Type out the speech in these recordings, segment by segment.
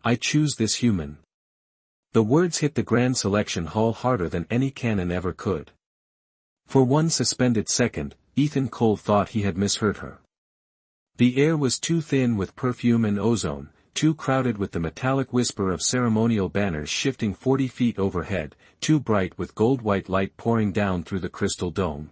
I choose this human. The words hit the grand selection hall harder than any cannon ever could. For one suspended second, Ethan Cole thought he had misheard her. The air was too thin with perfume and ozone, too crowded with the metallic whisper of ceremonial banners shifting 40 feet overhead, too bright with gold-white light pouring down through the crystal dome.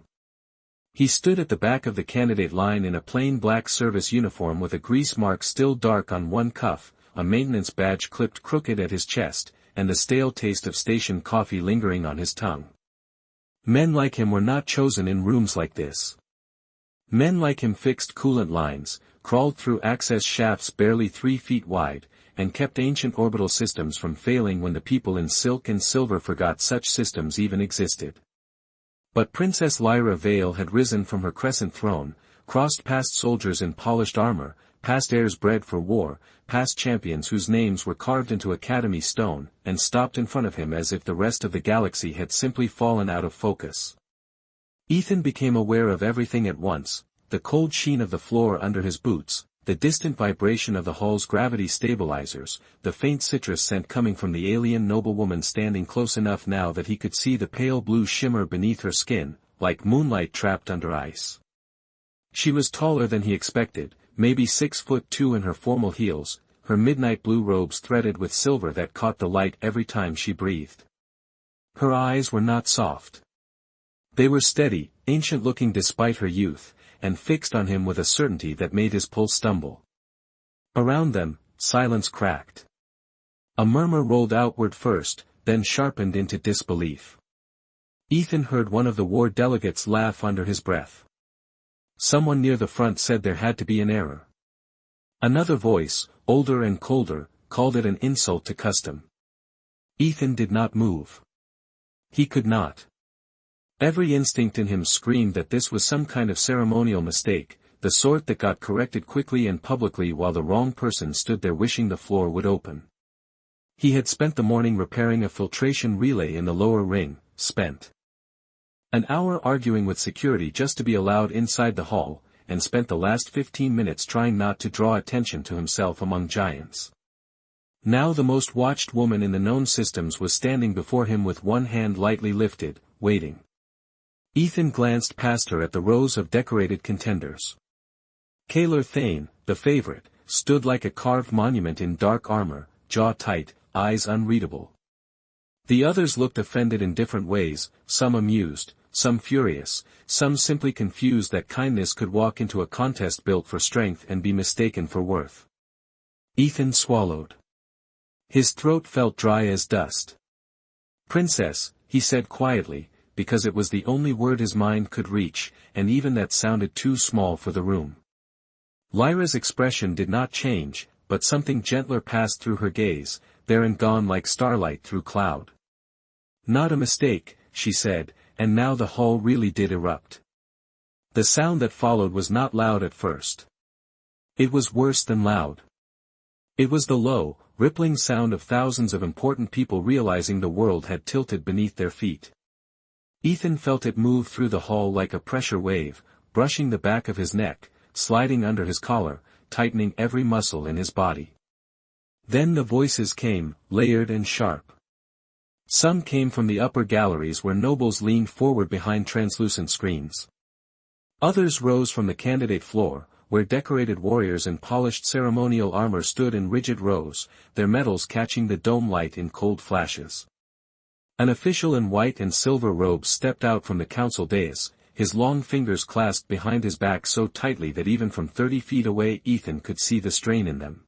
He stood at the back of the candidate line in a plain black service uniform with a grease mark still dark on one cuff, a maintenance badge clipped crooked at his chest, and the stale taste of station coffee lingering on his tongue. Men like him were not chosen in rooms like this. Men like him fixed coolant lines, crawled through access shafts barely 3 feet wide, and kept ancient orbital systems from failing when the people in silk and silver forgot such systems even existed. But Princess Lyra Vale had risen from her crescent throne, crossed past soldiers in polished armor, past heirs bred for war, past champions whose names were carved into academy stone, and stopped in front of him as if the rest of the galaxy had simply fallen out of focus. Ethan became aware of everything at once, the cold sheen of the floor under his boots, the distant vibration of the hall's gravity stabilizers, the faint citrus scent coming from the alien noblewoman standing close enough now that he could see the pale blue shimmer beneath her skin, like moonlight trapped under ice. She was taller than he expected, maybe 6'2" in her formal heels, her midnight blue robes threaded with silver that caught the light every time she breathed. Her eyes were not soft. They were steady, ancient-looking despite her youth, and fixed on him with a certainty that made his pulse stumble. Around them, silence cracked. A murmur rolled outward first, then sharpened into disbelief. Ethan heard one of the war delegates laugh under his breath. Someone near the front said there had to be an error. Another voice, older and colder, called it an insult to custom. Ethan did not move. He could not. Every instinct in him screamed that this was some kind of ceremonial mistake, the sort that got corrected quickly and publicly while the wrong person stood there wishing the floor would open. He had spent the morning repairing a filtration relay in the lower ring, spent an hour arguing with security just to be allowed inside the hall, and spent the last 15 minutes trying not to draw attention to himself among giants. Now the most watched woman in the known systems was standing before him with one hand lightly lifted, waiting. Ethan glanced past her at the rows of decorated contenders. Kalar Thane, the favorite, stood like a carved monument in dark armor, jaw tight, eyes unreadable. The others looked offended in different ways, some amused, some furious, some simply confused that kindness could walk into a contest built for strength and be mistaken for worth. Ethan swallowed. His throat felt dry as dust. "Princess," he said quietly, because it was the only word his mind could reach, and even that sounded too small for the room. Lyra's expression did not change, but something gentler passed through her gaze, there and gone like starlight through cloud. "Not a mistake," she said, and now the hall really did erupt. The sound that followed was not loud at first. It was worse than loud. It was the low, rippling sound of thousands of important people realizing the world had tilted beneath their feet. Ethan felt it move through the hall like a pressure wave, brushing the back of his neck, sliding under his collar, tightening every muscle in his body. Then the voices came, layered and sharp. Some came from the upper galleries where nobles leaned forward behind translucent screens. Others rose from the candidate floor, where decorated warriors in polished ceremonial armor stood in rigid rows, their medals catching the dome light in cold flashes. An official in white and silver robes stepped out from the council dais, his long fingers clasped behind his back so tightly that even from 30 feet away Ethan could see the strain in them.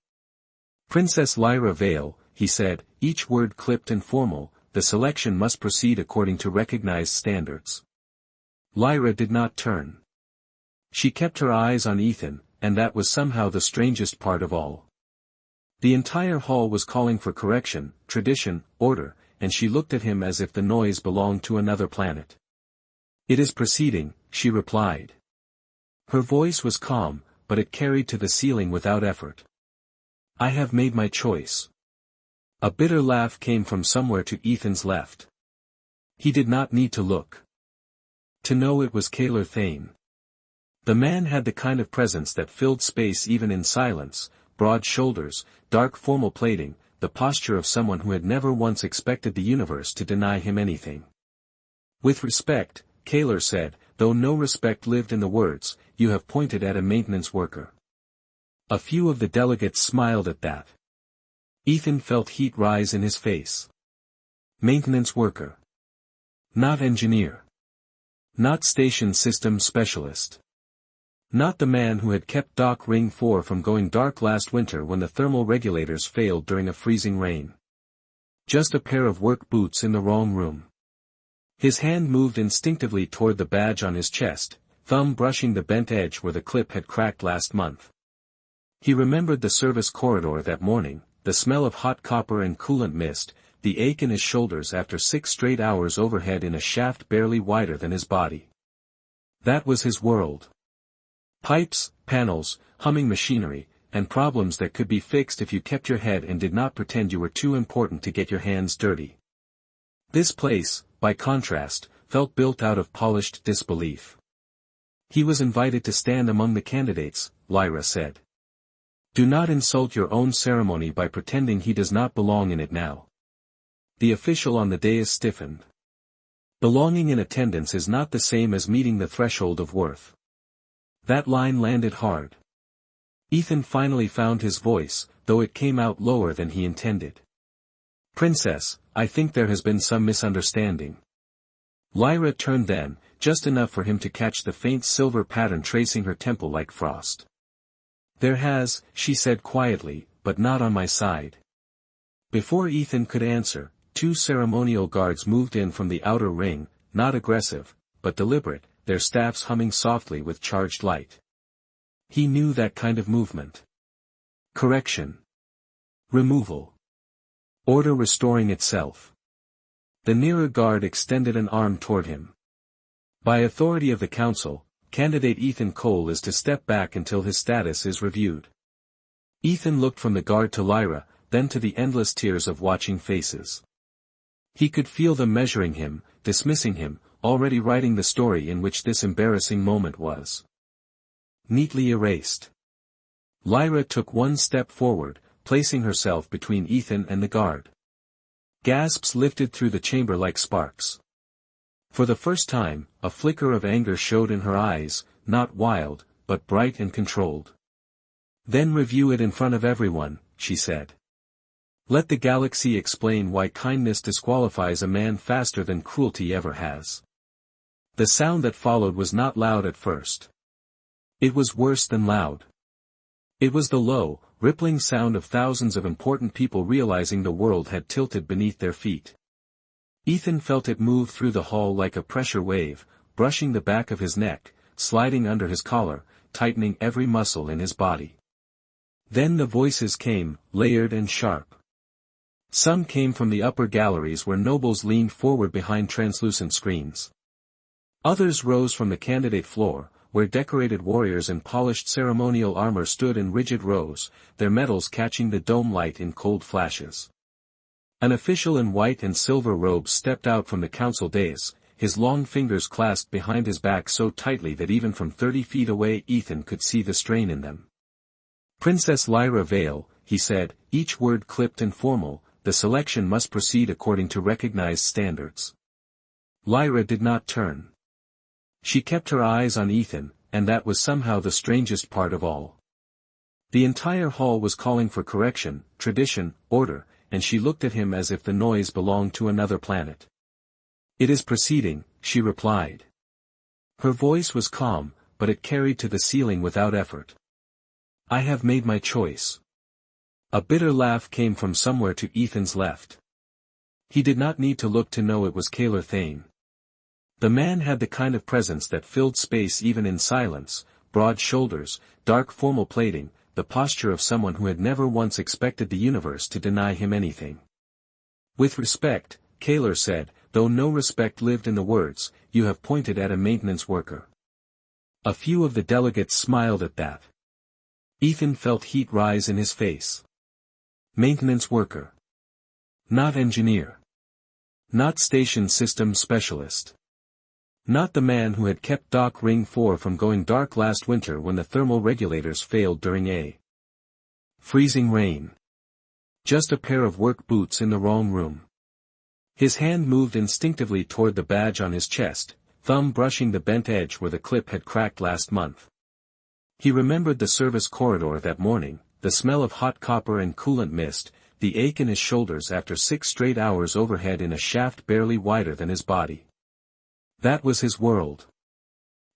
"Princess Lyra Vale," he said, each word clipped and formal, "the selection must proceed according to recognized standards." Lyra did not turn. She kept her eyes on Ethan, and that was somehow the strangest part of all. The entire hall was calling for correction, tradition, order, and she looked at him as if the noise belonged to another planet. "It is proceeding," she replied. Her voice was calm, but it carried to the ceiling without effort. "I have made my choice." A bitter laugh came from somewhere to Ethan's left. He did not need to look to know it was Kalar Thane. The man had the kind of presence that filled space even in silence, broad shoulders, dark formal plating, the posture of someone who had never once expected the universe to deny him anything. With respect, Kaler said, though no respect lived in the words, you have pointed at a maintenance worker. A few of the delegates smiled at that. Ethan felt heat rise in his face. Maintenance worker. Not engineer. Not station system specialist. Not the man who had kept Dock Ring 4 from going dark last winter when the thermal regulators failed during a freezing rain. Just a pair of work boots in the wrong room. His hand moved instinctively toward the badge on his chest, thumb brushing the bent edge where the clip had cracked last month. He remembered the service corridor that morning, the smell of hot copper and coolant mist, the ache in his shoulders after 6 straight hours overhead in a shaft barely wider than his body. That was his world. Pipes, panels, humming machinery, and problems that could be fixed if you kept your head and did not pretend you were too important to get your hands dirty. This place, by contrast, felt built out of polished disbelief. He was invited to stand among the candidates, Lyra said. Do not insult your own ceremony by pretending he does not belong in it now. The official on the dais stiffened. Belonging in attendance is not the same as meeting the threshold of worth. That line landed hard. Ethan finally found his voice, though it came out lower than he intended. Princess, I think there has been some misunderstanding. Lyra turned then, just enough for him to catch the faint silver pattern tracing her temple like frost. There has, she said quietly, but not on my side. Before Ethan could answer, 2 ceremonial guards moved in from the outer ring, not aggressive, but deliberate, their staffs humming softly with charged light. He knew that kind of movement. Correction. Removal. Order restoring itself. The nearer guard extended an arm toward him. By authority of the council, candidate Ethan Cole is to step back until his status is reviewed. Ethan looked from the guard to Lyra, then to the endless tiers of watching faces. He could feel them measuring him, dismissing him, already writing the story in which this embarrassing moment was neatly erased. Lyra took 1 step forward, placing herself between Ethan and the guard. Gasps lifted through the chamber like sparks. For the first time, a flicker of anger showed in her eyes, not wild, but bright and controlled. Then review it in front of everyone, she said. Let the galaxy explain why kindness disqualifies a man faster than cruelty ever has. The sound that followed was not loud at first. It was worse than loud. It was the low, rippling sound of thousands of important people realizing the world had tilted beneath their feet. Ethan felt it move through the hall like a pressure wave, brushing the back of his neck, sliding under his collar, tightening every muscle in his body. Then the voices came, layered and sharp. Some came from the upper galleries where nobles leaned forward behind translucent screens. Others rose from the candidate floor, where decorated warriors in polished ceremonial armor stood in rigid rows, their medals catching the dome light in cold flashes. An official in white and silver robes stepped out from the council dais, his long fingers clasped behind his back so tightly that even from 30 feet away Ethan could see the strain in them. Princess Lyra Vale, he said, each word clipped and formal, the selection must proceed according to recognized standards. Lyra did not turn. She kept her eyes on Ethan, and that was somehow the strangest part of all. The entire hall was calling for correction, tradition, order, and she looked at him as if the noise belonged to another planet. It is proceeding, she replied. Her voice was calm, but it carried to the ceiling without effort. I have made my choice. A bitter laugh came from somewhere to Ethan's left. He did not need to look to know it was Kaler Thane. The man had the kind of presence that filled space even in silence, broad shoulders, dark formal plating, the posture of someone who had never once expected the universe to deny him anything. With respect, Kaler said, though no respect lived in the words, you have pointed at a maintenance worker. A few of the delegates smiled at that. Ethan felt heat rise in his face. Maintenance worker. Not engineer. Not station system specialist. Not the man who had kept Dock Ring 4 from going dark last winter when the thermal regulators failed during a freezing rain. Just a pair of work boots in the wrong room. His hand moved instinctively toward the badge on his chest, thumb brushing the bent edge where the clip had cracked last month. He remembered the service corridor that morning, the smell of hot copper and coolant mist, the ache in his shoulders after 6 straight hours overhead in a shaft barely wider than his body. That was his world.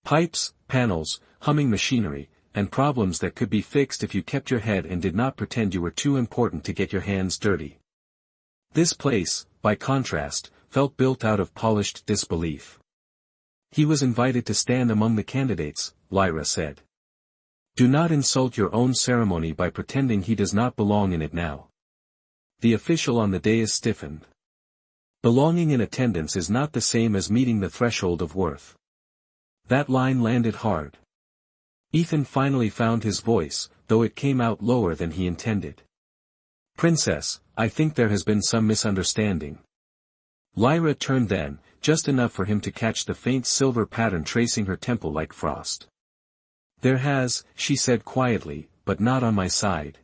Pipes, panels, humming machinery, and problems that could be fixed if you kept your head and did not pretend you were too important to get your hands dirty. This place, by contrast, felt built out of polished disbelief. He was invited to stand among the candidates, Lyra said. Do not insult your own ceremony by pretending he does not belong in it now. The official on the dais stiffened. Belonging in attendance is not the same as meeting the threshold of worth. That line landed hard. Ethan finally found his voice, though it came out lower than he intended. Princess, I think there has been some misunderstanding. Lyra turned then, just enough for him to catch the faint silver pattern tracing her temple like frost. There has, she said quietly, but not on my side.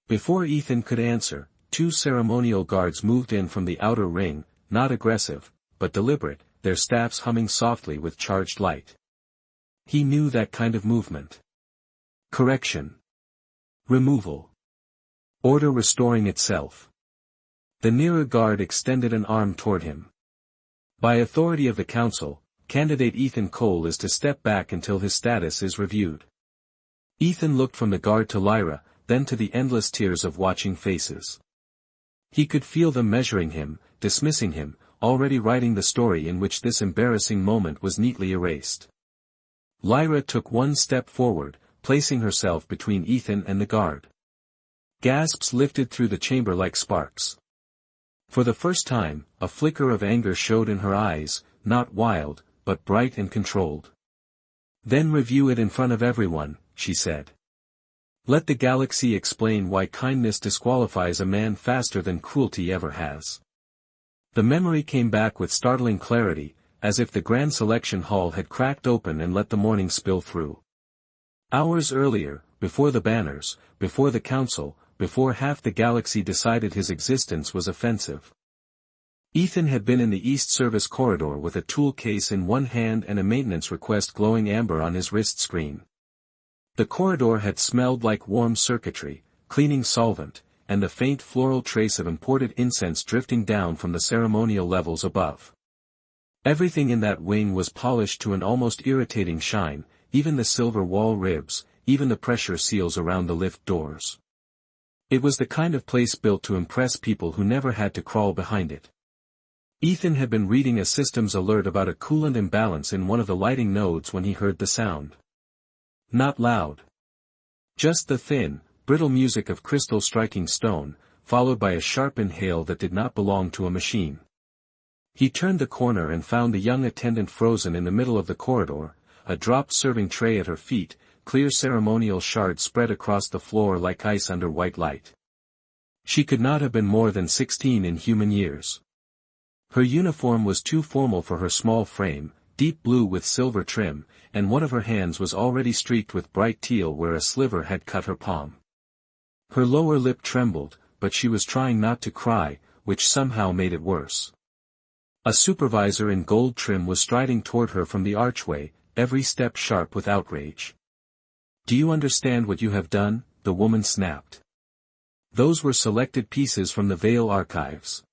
Before Ethan could answer, 2 ceremonial guards moved in from the outer ring, not aggressive, but deliberate, their staffs humming softly with charged light. He knew that kind of movement. Correction. Removal. Order restoring itself. The nearer guard extended an arm toward him. By authority of the council, candidate Ethan Cole is to step back until his status is reviewed. Ethan looked from the guard to Lyra, then to the endless tiers of watching faces. He could feel them measuring him, dismissing him, already writing the story in which this embarrassing moment was neatly erased. Lyra took 1 step forward, placing herself between Ethan and the guard. Gasps lifted through the chamber like sparks. For the first time, a flicker of anger showed in her eyes, not wild, but bright and controlled. Then review it in front of everyone, she said. Let the galaxy explain why kindness disqualifies a man faster than cruelty ever has. The memory came back with startling clarity, as if the grand selection hall had cracked open and let the morning spill through. Hours earlier, before the banners, before the council, before half the galaxy decided his existence was offensive. Ethan had been in the East Service corridor with a tool case in one hand and a maintenance request glowing amber on his wrist screen. The corridor had smelled like warm circuitry, cleaning solvent, and the faint floral trace of imported incense drifting down from the ceremonial levels above. Everything in that wing was polished to an almost irritating shine, even the silver wall ribs, even the pressure seals around the lift doors. It was the kind of place built to impress people who never had to crawl behind it. Ethan had been reading a systems alert about a coolant imbalance in one of the lighting nodes when he heard the sound. Not loud. Just the thin, brittle music of crystal striking stone, followed by a sharp inhale that did not belong to a machine. He turned the corner and found the young attendant frozen in the middle of the corridor, a dropped serving tray at her feet, clear ceremonial shards spread across the floor like ice under white light. She could not have been more than 16 in human years. Her uniform was too formal for her small frame, deep blue with silver trim, and one of her hands was already streaked with bright teal where a sliver had cut her palm. Her lower lip trembled, but she was trying not to cry, which somehow made it worse. A supervisor in gold trim was striding toward her from the archway, every step sharp with outrage. Do you understand what you have done? The woman snapped. Those were selected pieces from the Veil archives.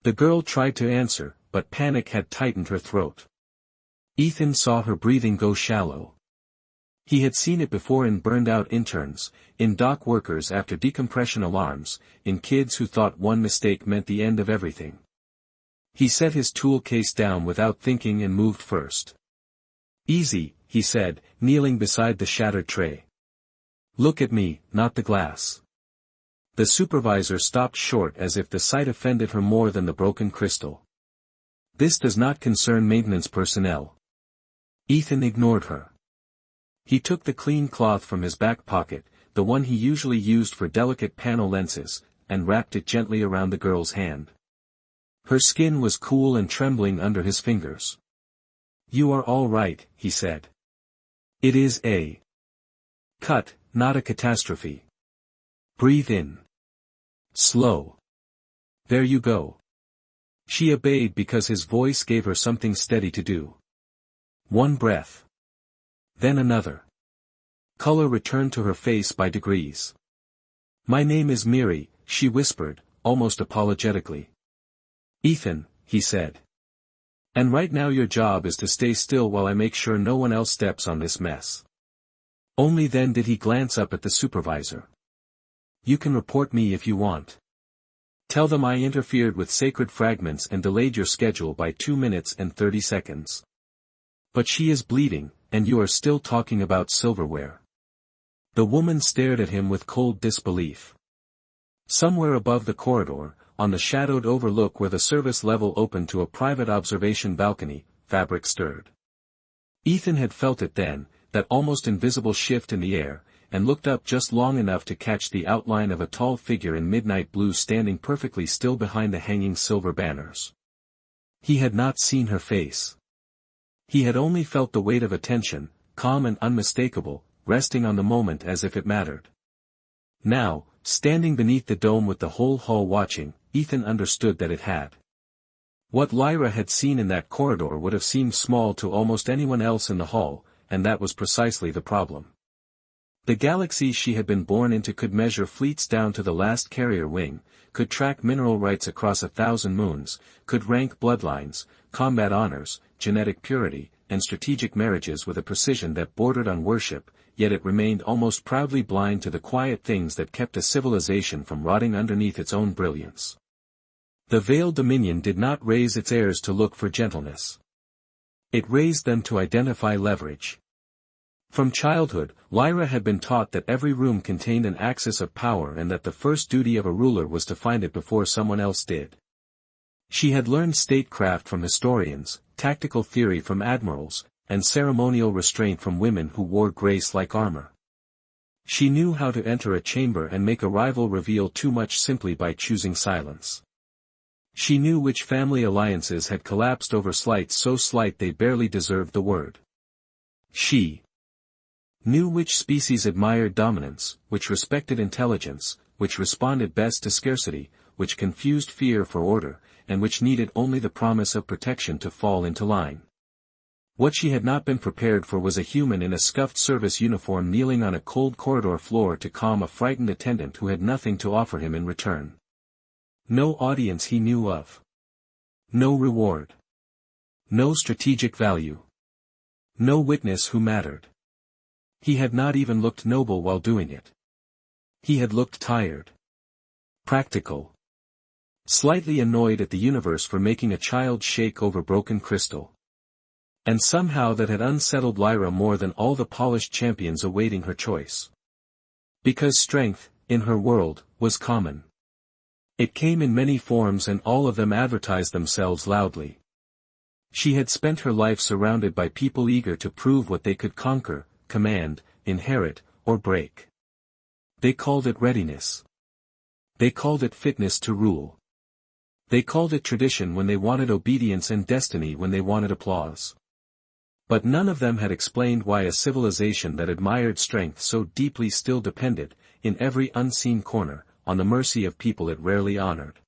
The girl tried to answer, but panic had tightened her throat. Ethan saw her breathing go shallow. He had seen it before in burned-out interns, in dock workers after decompression alarms, in kids who thought one mistake meant the end of everything. He set his tool case down without thinking and moved first. Easy, he said, kneeling beside the shattered tray. Look at me, not the glass. The supervisor stopped short as if the sight offended her more than the broken crystal. This does not concern maintenance personnel. Ethan ignored her. He took the clean cloth from his back pocket, the one he usually used for delicate panel lenses, and wrapped it gently around the girl's hand. Her skin was cool and trembling under his fingers. You are all right, he said. It is a cut, not a catastrophe. Breathe in. Slow. There you go. She obeyed because his voice gave her something steady to do. One breath. Then another. Color returned to her face by degrees. My name is Miri, she whispered, almost apologetically. Ethan, he said. And right now your job is to stay still while I make sure no one else steps on this mess. Only then did he glance up at the supervisor. You can report me if you want. Tell them I interfered with sacred fragments and delayed your schedule by 2 minutes and 30 seconds. But she is bleeding, and you are still talking about silverware. The woman stared at him with cold disbelief. Somewhere above the corridor, on the shadowed overlook where the service level opened to a private observation balcony, fabric stirred. Ethan had felt it then, that almost invisible shift in the air, and looked up just long enough to catch the outline of a tall figure in midnight blue standing perfectly still behind the hanging silver banners. He had not seen her face. He had only felt the weight of attention, calm and unmistakable, resting on the moment as if it mattered. Now, standing beneath the dome with the whole hall watching, Ethan understood that it had. What Lyra had seen in that corridor would have seemed small to almost anyone else in the hall, and that was precisely the problem. The galaxy she had been born into could measure fleets down to the last carrier wing, could track mineral rights across 1,000 moons, could rank bloodlines, combat honors, genetic purity, and strategic marriages with a precision that bordered on worship, yet it remained almost proudly blind to the quiet things that kept a civilization from rotting underneath its own brilliance. The veiled dominion did not raise its heirs to look for gentleness. It raised them to identify leverage. From childhood, Lyra had been taught that every room contained an axis of power and that the first duty of a ruler was to find it before someone else did. She had learned statecraft from historians, tactical theory from admirals, and ceremonial restraint from women who wore grace like armor. She knew how to enter a chamber and make a rival reveal too much simply by choosing silence. She knew which family alliances had collapsed over slights so slight they barely deserved the word. She knew which species admired dominance, which respected intelligence, which responded best to scarcity, which confused fear for order, and which needed only the promise of protection to fall into line. What she had not been prepared for was a human in a scuffed service uniform kneeling on a cold corridor floor to calm a frightened attendant who had nothing to offer him in return. No audience he knew of. No reward. No strategic value. No witness who mattered. He had not even looked noble while doing it. He had looked tired. Practical. Slightly annoyed at the universe for making a child shake over broken crystal. And somehow that had unsettled Lyra more than all the polished champions awaiting her choice. Because strength, in her world, was common. It came in many forms and all of them advertised themselves loudly. She had spent her life surrounded by people eager to prove what they could conquer, command, inherit, or break. They called it readiness. They called it fitness to rule. They called it tradition when they wanted obedience and destiny when they wanted applause. But none of them had explained why a civilization that admired strength so deeply still depended, in every unseen corner, on the mercy of people it rarely honored.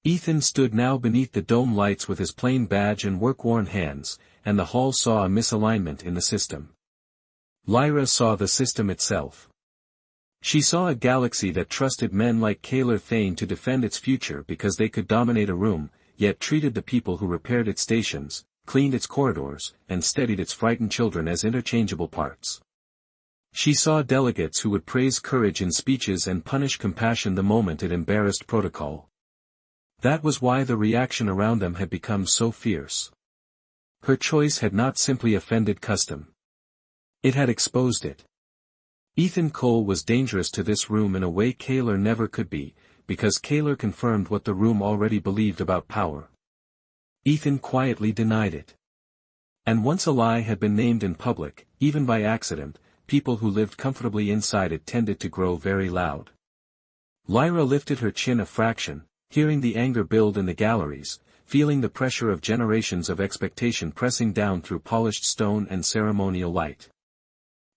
Ethan stood now beneath the dome lights with his plain badge and work-worn hands, and the hall saw a misalignment in the system. Lyra saw the system itself. She saw a galaxy that trusted men like Kalar Thane to defend its future because they could dominate a room, yet treated the people who repaired its stations, cleaned its corridors, and steadied its frightened children as interchangeable parts. She saw delegates who would praise courage in speeches and punish compassion the moment it embarrassed protocol. That was why the reaction around them had become so fierce. Her choice had not simply offended custom. It had exposed it. Ethan Cole was dangerous to this room in a way Kalar never could be, because Kalar confirmed what the room already believed about power. Ethan quietly denied it. And once a lie had been named in public, even by accident, people who lived comfortably inside it tended to grow very loud. Lyra lifted her chin a fraction, hearing the anger build in the galleries, feeling the pressure of generations of expectation pressing down through polished stone and ceremonial light.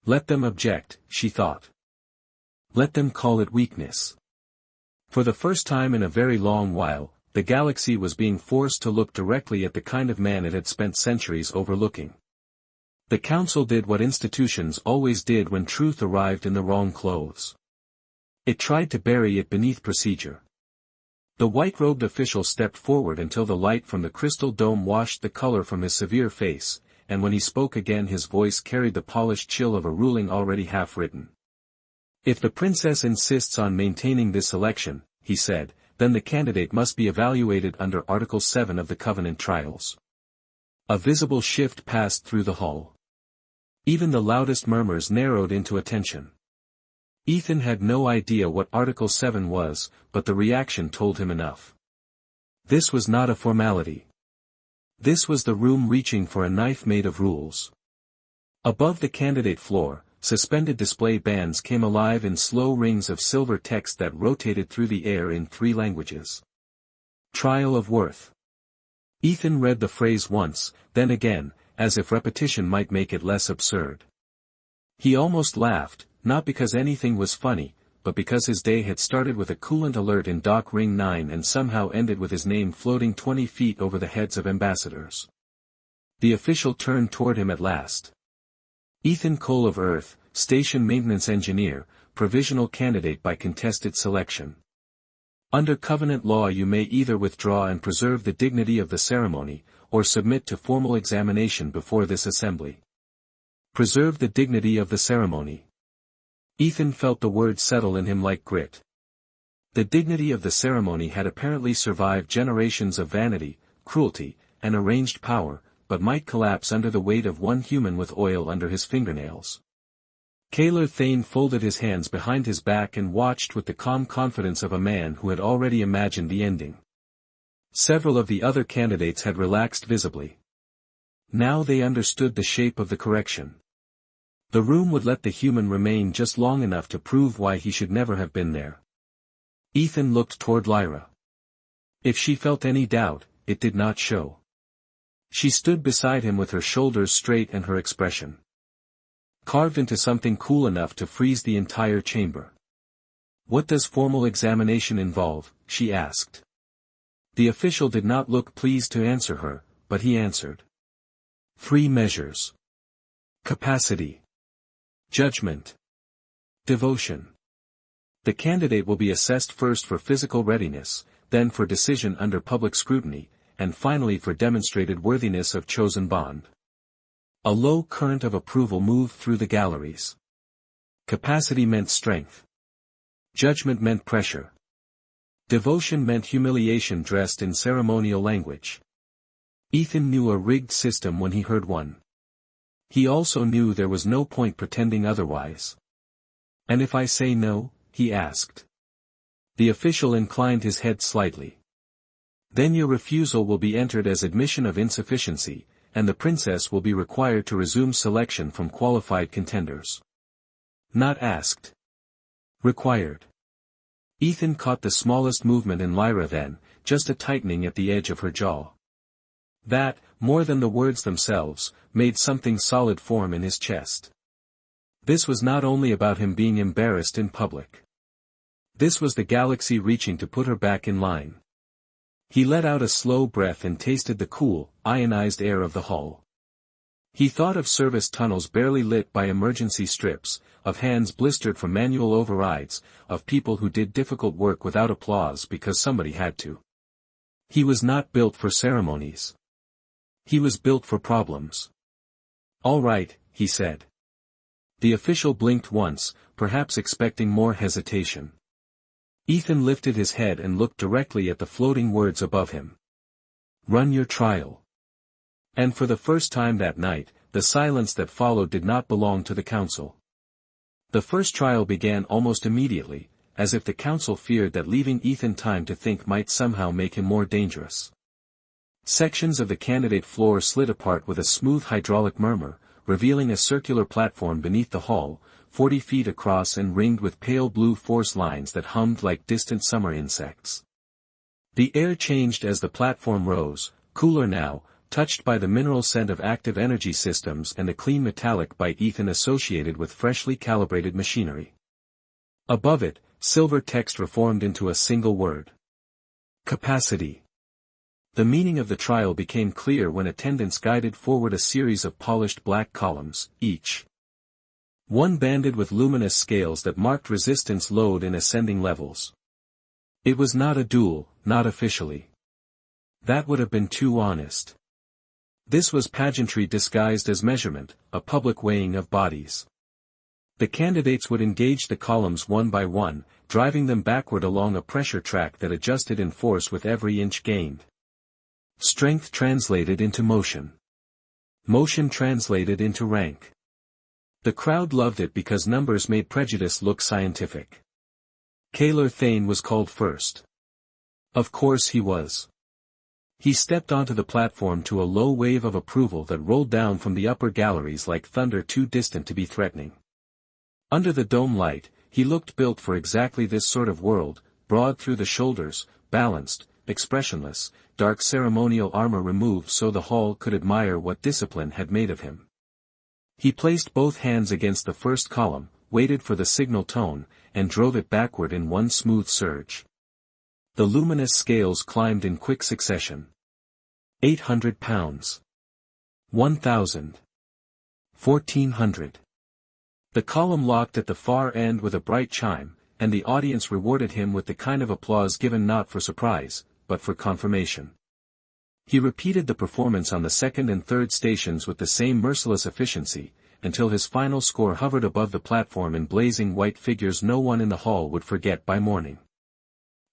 Let them object, she thought. Let them call it weakness. For the first time in a very long while, the galaxy was being forced to look directly at the kind of man it had spent centuries overlooking. The council did what institutions always did when truth arrived in the wrong clothes. It tried to bury it beneath procedure. The white-robed official stepped forward until the light from the crystal dome washed the color from his severe face, and when he spoke again his voice carried the polished chill of a ruling already half-written. If the princess insists on maintaining this election, he said, then the candidate must be evaluated under Article 7 of the Covenant Trials. A visible shift passed through the hall. Even the loudest murmurs narrowed into attention. Ethan had no idea what Article 7 was, but the reaction told him enough. This was not a formality. This was the room reaching for a knife made of rules. Above the candidate floor, suspended display bands came alive in slow rings of silver text that rotated through the air in 3 languages. Trial of worth. Ethan read the phrase once, then again, as if repetition might make it less absurd. He almost laughed, not because anything was funny, but because his day had started with a coolant alert in Dock Ring 9 and somehow ended with his name floating 20 feet over the heads of ambassadors. The official turned toward him at last. Ethan Cole of Earth, Station Maintenance Engineer, provisional candidate by contested selection. Under Covenant law you may either withdraw and preserve the dignity of the ceremony, or submit to formal examination before this assembly. Preserve the dignity of the ceremony. Ethan felt the words settle in him like grit. The dignity of the ceremony had apparently survived generations of vanity, cruelty, and arranged power, but might collapse under the weight of one human with oil under his fingernails. Kaler Thane folded his hands behind his back and watched with the calm confidence of a man who had already imagined the ending. Several of the other candidates had relaxed visibly. Now they understood the shape of the correction. The room would let the human remain just long enough to prove why he should never have been there. Ethan looked toward Lyra. If she felt any doubt, it did not show. She stood beside him with her shoulders straight and her expression carved into something cool enough to freeze the entire chamber. "What does formal examination involve?" she asked. The official did not look pleased to answer her, but he answered. 3 measures. Capacity. Judgment. Devotion. The candidate will be assessed first for physical readiness, then for decision under public scrutiny, and finally for demonstrated worthiness of chosen bond. A low current of approval moved through the galleries. Capacity meant strength. Judgment meant pressure. Devotion meant humiliation dressed in ceremonial language. Ethan knew a rigged system when he heard one. He also knew there was no point pretending otherwise. "And if I say no?" he asked. The official inclined his head slightly. "Then your refusal will be entered as admission of insufficiency, and the princess will be required to resume selection from qualified contenders." Not asked. Required. Ethan caught the smallest movement in Lyra then, just a tightening at the edge of her jaw. That, more than the words themselves, made something solid form in his chest. This was not only about him being embarrassed in public. This was the galaxy reaching to put her back in line. He let out a slow breath and tasted the cool, ionized air of the hall. He thought of service tunnels barely lit by emergency strips, of hands blistered from manual overrides, of people who did difficult work without applause because somebody had to. He was not built for ceremonies. He was built for problems. "All right," he said. The official blinked once, perhaps expecting more hesitation. Ethan lifted his head and looked directly at the floating words above him. "Run your trial." And for the first time that night, the silence that followed did not belong to the council. The first trial began almost immediately, as if the council feared that leaving Ethan time to think might somehow make him more dangerous. Sections of the candidate floor slid apart with a smooth hydraulic murmur, revealing a circular platform beneath the hall, 40 feet across and ringed with pale blue force lines that hummed like distant summer insects. The air changed as the platform rose, cooler now, touched by the mineral scent of active energy systems and a clean metallic bite Ethan associated with freshly calibrated machinery. Above it, silver text reformed into a single word. Capacity. The meaning of the trial became clear when attendants guided forward a series of polished black columns, each one banded with luminous scales that marked resistance load in ascending levels. It was not a duel, not officially. That would have been too honest. This was pageantry disguised as measurement, a public weighing of bodies. The candidates would engage the columns one by one, driving them backward along a pressure track that adjusted in force with every inch gained. Strength translated into motion. Motion translated into rank. The crowd loved it because numbers made prejudice look scientific. Kaler Thane was called first. Of course he was. He stepped onto the platform to a low wave of approval that rolled down from the upper galleries like thunder too distant to be threatening. Under the dome light, he looked built for exactly this sort of world, broad through the shoulders, balanced, expressionless, dark ceremonial armor removed so the hall could admire what discipline had made of him. He placed both hands against the first column, waited for the signal tone, and drove it backward in one smooth surge. The luminous scales climbed in quick succession. 800 pounds. 1,000. 1,400. The column locked at the far end with a bright chime, and the audience rewarded him with the kind of applause given not for surprise, but for confirmation. He repeated the performance on the second and third stations with the same merciless efficiency, until his final score hovered above the platform in blazing white figures no one in the hall would forget by morning.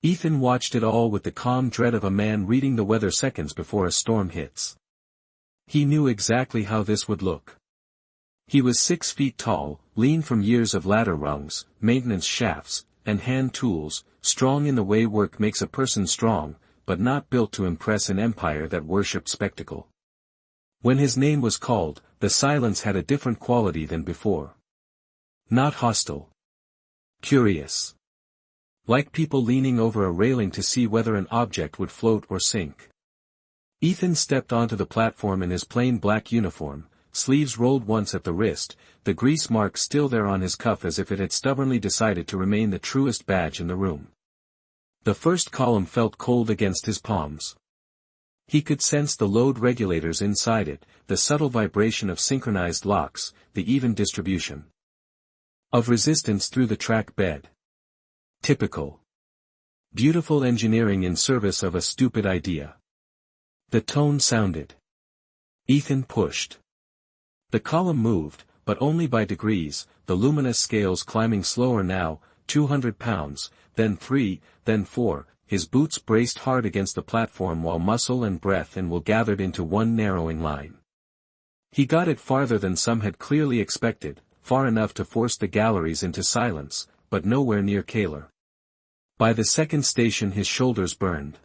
Ethan watched it all with the calm dread of a man reading the weather seconds before a storm hits. He knew exactly how this would look. He was 6 feet tall, lean from years of ladder rungs, maintenance shafts, and hand tools, strong in the way work makes a person strong, but not built to impress an empire that worshipped spectacle. When his name was called, the silence had a different quality than before. Not hostile. Curious. Like people leaning over a railing to see whether an object would float or sink. Ethan stepped onto the platform in his plain black uniform, sleeves rolled once at the wrist, the grease mark still there on his cuff as if it had stubbornly decided to remain the truest badge in the room. The first column felt cold against his palms. He could sense the load regulators inside it, the subtle vibration of synchronized locks, the even distribution of resistance through the track bed. Typical. Beautiful engineering in service of a stupid idea. The tone sounded. Ethan pushed. The column moved, but only by degrees, the luminous scales climbing slower now, 200 pounds, then 3, then 4, his boots braced hard against the platform while muscle and breath and will gathered into one narrowing line. He got it farther than some had clearly expected, far enough to force the galleries into silence, but nowhere near Kaler. By the second station his shoulders burned.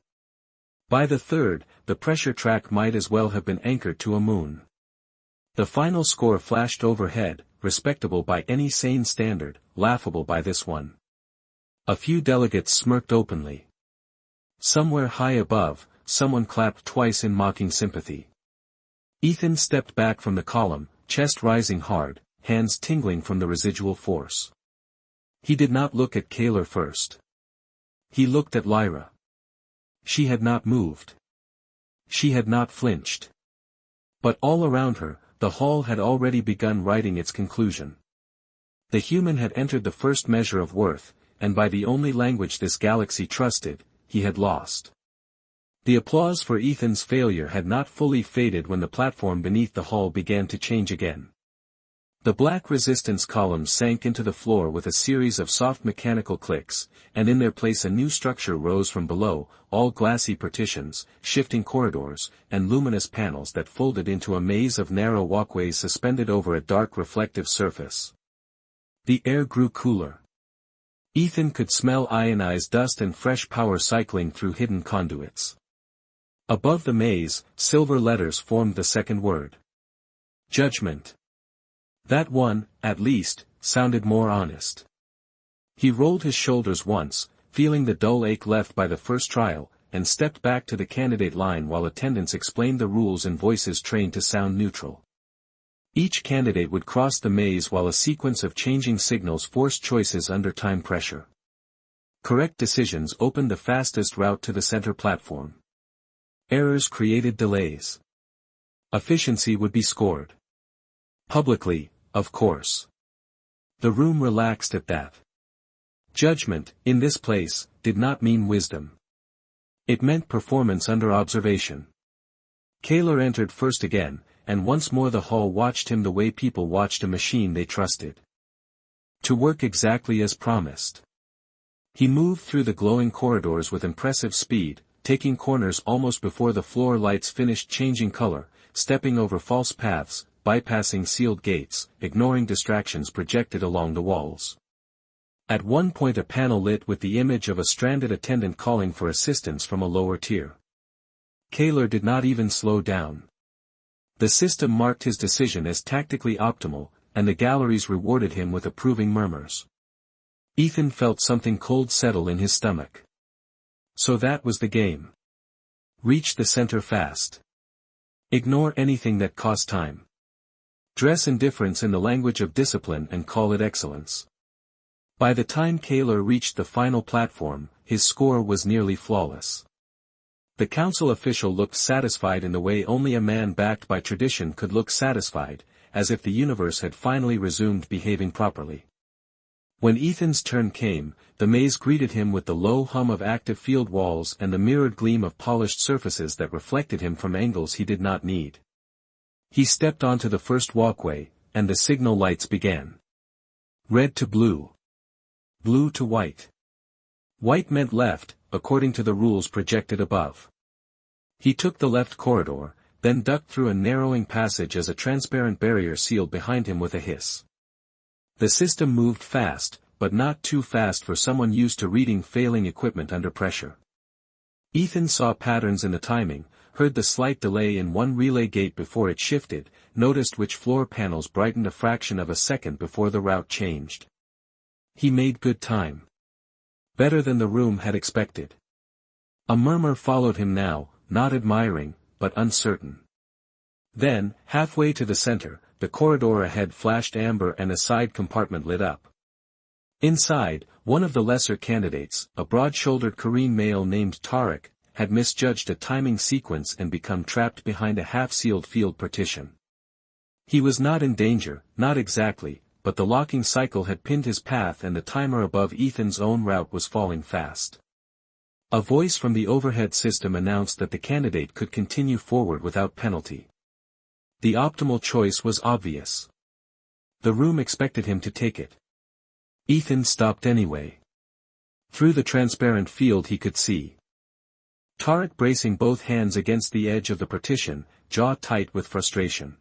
By the third, the pressure track might as well have been anchored to a moon. The final score flashed overhead, respectable by any sane standard, laughable by this one. A few delegates smirked openly. Somewhere high above, someone clapped twice in mocking sympathy. Ethan stepped back from the column, chest rising hard, hands tingling from the residual force. He did not look at Kaler first. He looked at Lyra. She had not moved. She had not flinched. But all around her, the hall had already begun writing its conclusion. The human had entered the first measure of worth, and by the only language this galaxy trusted, he had lost. The applause for Ethan's failure had not fully faded when the platform beneath the hall began to change again. The black resistance columns sank into the floor with a series of soft mechanical clicks, and in their place a new structure rose from below, all glassy partitions, shifting corridors, and luminous panels that folded into a maze of narrow walkways suspended over a dark reflective surface. The air grew cooler. Ethan could smell ionized dust and fresh power cycling through hidden conduits. Above the maze, silver letters formed the second word. Judgment. That one, at least, sounded more honest. He rolled his shoulders once, feeling the dull ache left by the first trial, and stepped back to the candidate line while attendants explained the rules in voices trained to sound neutral. Each candidate would cross the maze while a sequence of changing signals forced choices under time pressure. Correct decisions opened the fastest route to the center platform. Errors created delays. Efficiency would be scored. Publicly, of course. The room relaxed at that. Judgment, in this place, did not mean wisdom. It meant performance under observation. Kaler entered first again, and once more the hall watched him the way people watched a machine they trusted. To work exactly as promised. He moved through the glowing corridors with impressive speed, taking corners almost before the floor lights finished changing color, stepping over false paths, bypassing sealed gates, ignoring distractions projected along the walls. At one point a panel lit with the image of a stranded attendant calling for assistance from a lower tier. Kaler did not even slow down. The system marked his decision as tactically optimal, and the galleries rewarded him with approving murmurs. Ethan felt something cold settle in his stomach. So that was the game. Reach the center fast. Ignore anything that cost time. Dress indifference in the language of discipline and call it excellence. By the time Kaler reached the final platform, his score was nearly flawless. The council official looked satisfied in the way only a man backed by tradition could look satisfied, as if the universe had finally resumed behaving properly. When Ethan's turn came, the maze greeted him with the low hum of active field walls and the mirrored gleam of polished surfaces that reflected him from angles he did not need. He stepped onto the first walkway, and the signal lights began. Red to blue. Blue to white. White meant left, according to the rules projected above. He took the left corridor, then ducked through a narrowing passage as a transparent barrier sealed behind him with a hiss. The system moved fast, but not too fast for someone used to reading failing equipment under pressure. Ethan saw patterns in the timing, heard the slight delay in one relay gate before it shifted, noticed which floor panels brightened a fraction of a second before the route changed. He made good time. Better than the room had expected. A murmur followed him now, not admiring, but uncertain. Then, halfway to the center, the corridor ahead flashed amber and a side compartment lit up. Inside, one of the lesser candidates, a broad-shouldered Korean male named Tarek, had misjudged a timing sequence and become trapped behind a half-sealed field partition. He was not in danger, not exactly, but the locking cycle had pinned his path and the timer above Ethan's own route was falling fast. A voice from the overhead system announced that the candidate could continue forward without penalty. The optimal choice was obvious. The room expected him to take it. Ethan stopped anyway. Through the transparent field he could see Tarek bracing both hands against the edge of the partition, jaw tight with frustration.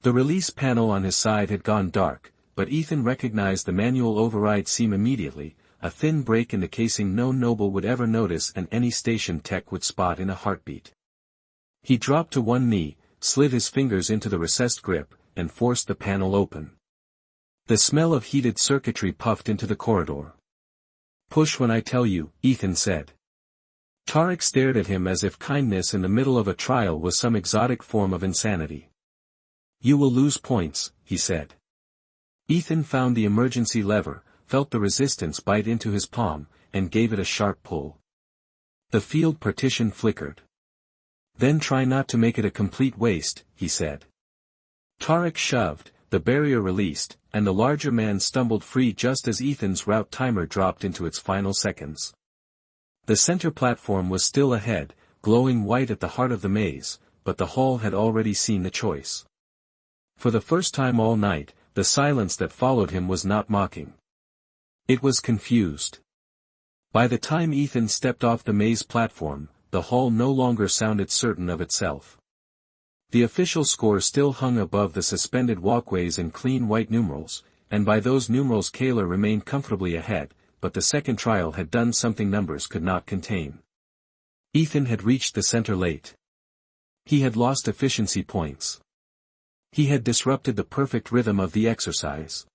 The release panel on his side had gone dark, but Ethan recognized the manual override seam immediately, a thin break in the casing no noble would ever notice and any station tech would spot in a heartbeat. He dropped to one knee, slid his fingers into the recessed grip, and forced the panel open. The smell of heated circuitry puffed into the corridor. "Push when I tell you," Ethan said. Tarek stared at him as if kindness in the middle of a trial was some exotic form of insanity. "You will lose points," he said. Ethan found the emergency lever, felt the resistance bite into his palm, and gave it a sharp pull. The field partition flickered. "Then try not to make it a complete waste," he said. Tarek shoved, the barrier released, and the larger man stumbled free just as Ethan's route timer dropped into its final seconds. The center platform was still ahead, glowing white at the heart of the maze, but the hall had already seen the choice. For the first time all night, the silence that followed him was not mocking. It was confused. By the time Ethan stepped off the maze platform, the hall no longer sounded certain of itself. The official score still hung above the suspended walkways in clean white numerals, and by those numerals Kaler remained comfortably ahead, but the second trial had done something numbers could not contain. Ethan had reached the center late. He had lost efficiency points. He had disrupted the perfect rhythm of the exercise.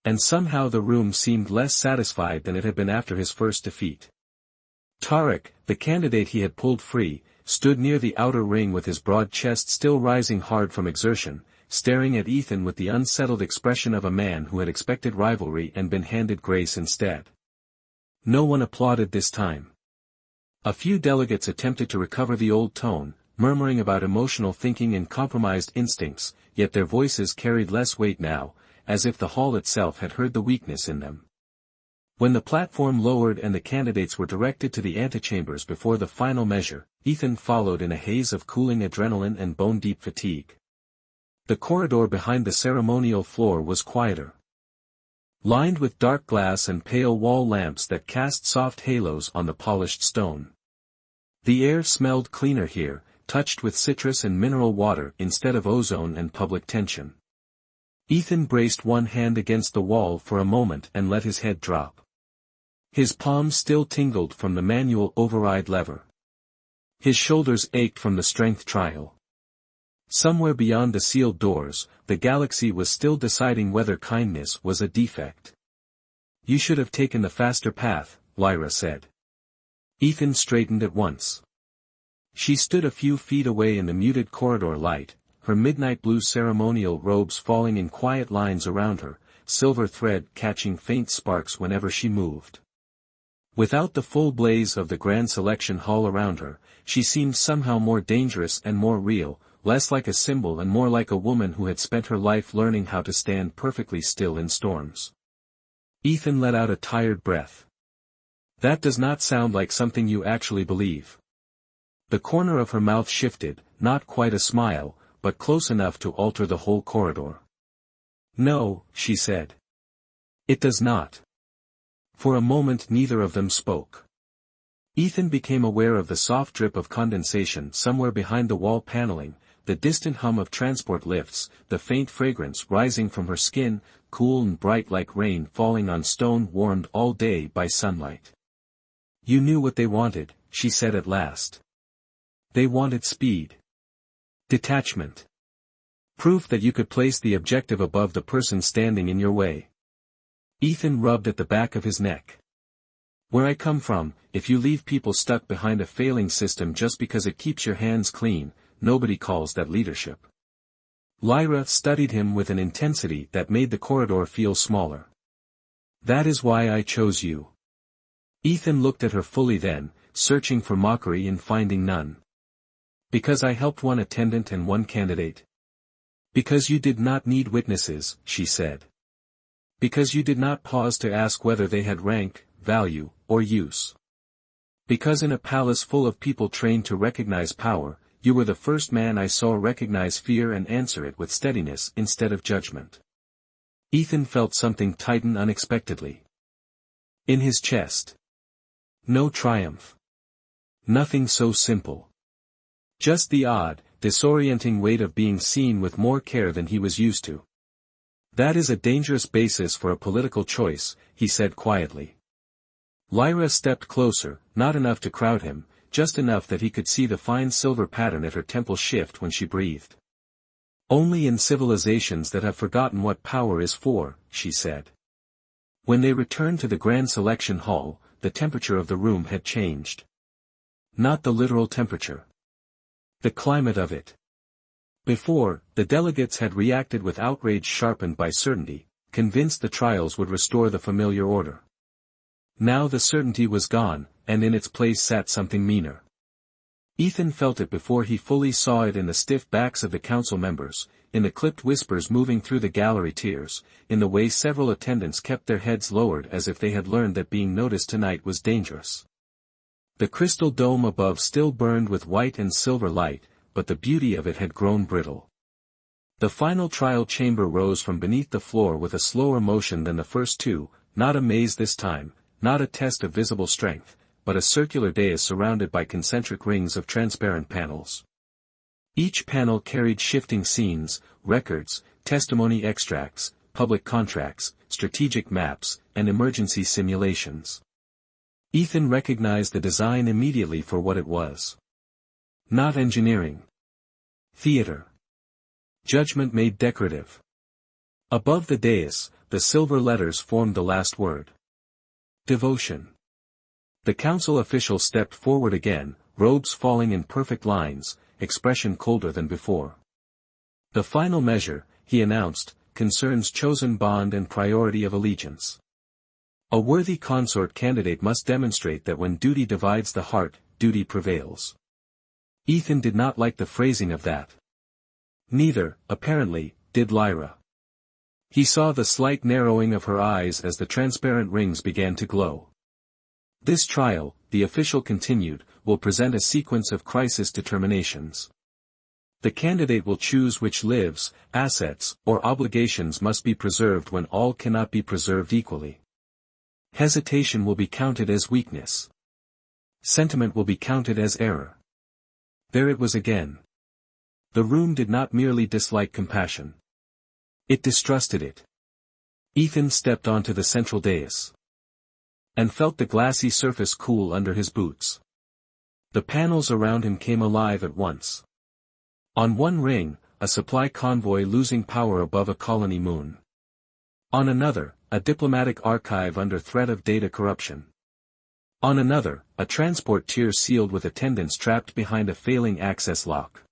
And somehow the room seemed less satisfied than it had been after his first defeat. Tarek, the candidate he had pulled free, stood near the outer ring with his broad chest still rising hard from exertion, staring at Ethan with the unsettled expression of a man who had expected rivalry and been handed grace instead. No one applauded this time. A few delegates attempted to recover the old tone, murmuring about emotional thinking and compromised instincts, yet their voices carried less weight now, as if the hall itself had heard the weakness in them. When the platform lowered and the candidates were directed to the antechambers before the final measure, Ethan followed in a haze of cooling adrenaline and bone-deep fatigue. The corridor behind the ceremonial floor was quieter. Lined with dark glass and pale wall lamps that cast soft halos on the polished stone. The air smelled cleaner here, touched with citrus and mineral water instead of ozone and public tension. Ethan braced one hand against the wall for a moment and let his head drop. His palms still tingled from the manual override lever. His shoulders ached from the strength trial. Somewhere beyond the sealed doors, the galaxy was still deciding whether kindness was a defect. You should have taken the faster path, Lyra said. Ethan straightened at once. She stood a few feet away in the muted corridor light, her midnight blue ceremonial robes falling in quiet lines around her, silver thread catching faint sparks whenever she moved. Without the full blaze of the grand selection hall around her, she seemed somehow more dangerous and more real, less like a symbol and more like a woman who had spent her life learning how to stand perfectly still in storms. Ethan let out a tired breath. That does not sound like something you actually believe. The corner of her mouth shifted, not quite a smile, but close enough to alter the whole corridor. No, she said. It does not. For a moment neither of them spoke. Ethan became aware of the soft drip of condensation somewhere behind the wall paneling, the distant hum of transport lifts, the faint fragrance rising from her skin, cool and bright like rain falling on stone warmed all day by sunlight. You knew what they wanted, she said at last. They wanted speed. Detachment. Proof that you could place the objective above the person standing in your way. Ethan rubbed at the back of his neck. Where I come from, if you leave people stuck behind a failing system just because it keeps your hands clean, nobody calls that leadership. Lyra studied him with an intensity that made the corridor feel smaller. That is why I chose you. Ethan looked at her fully then, searching for mockery and finding none. Because I helped one attendant and one candidate. Because you did not need witnesses, she said. Because you did not pause to ask whether they had rank, value, or use. Because in a palace full of people trained to recognize power, you were the first man I saw recognize fear and answer it with steadiness instead of judgment. Ethan felt something tighten unexpectedly. In his chest. No triumph. Nothing so simple. Just the odd, disorienting weight of being seen with more care than he was used to. That is a dangerous basis for a political choice, he said quietly. Lyra stepped closer, not enough to crowd him, just enough that he could see the fine silver pattern at her temple shift when she breathed. Only in civilizations that have forgotten what power is for, she said. When they returned to the grand selection hall, the temperature of the room had changed. Not the literal temperature. The climate of it. Before, the delegates had reacted with outrage sharpened by certainty, convinced the trials would restore the familiar order. Now the certainty was gone, and in its place sat something meaner. Ethan felt it before he fully saw it in the stiff backs of the council members, in the clipped whispers moving through the gallery tiers, in the way several attendants kept their heads lowered as if they had learned that being noticed tonight was dangerous. The crystal dome above still burned with white and silver light, but the beauty of it had grown brittle. The final trial chamber rose from beneath the floor with a slower motion than the first two, not a maze this time, not a test of visible strength, but a circular dais surrounded by concentric rings of transparent panels. Each panel carried shifting scenes, records, testimony extracts, public contracts, strategic maps, and emergency simulations. Ethan recognized the design immediately for what it was. Not engineering. Theater. Judgment made decorative. Above the dais, the silver letters formed the last word. Devotion. The council official stepped forward again, robes falling in perfect lines, expression colder than before. The final measure, he announced, concerns chosen bond and priority of allegiance. A worthy consort candidate must demonstrate that when duty divides the heart, duty prevails. Ethan did not like the phrasing of that. Neither, apparently, did Lyra. He saw the slight narrowing of her eyes as the transparent rings began to glow. This trial, the official continued, will present a sequence of crisis determinations. The candidate will choose which lives, assets, or obligations must be preserved when all cannot be preserved equally. Hesitation will be counted as weakness. Sentiment will be counted as error. There it was again. The room did not merely dislike compassion. It distrusted it. Ethan stepped onto the central dais. And felt the glassy surface cool under his boots. The panels around him came alive at once. On one ring, a supply convoy losing power above a colony moon. On another, a diplomatic archive under threat of data corruption. On another, a transport tier sealed with attendants trapped behind a failing access lock.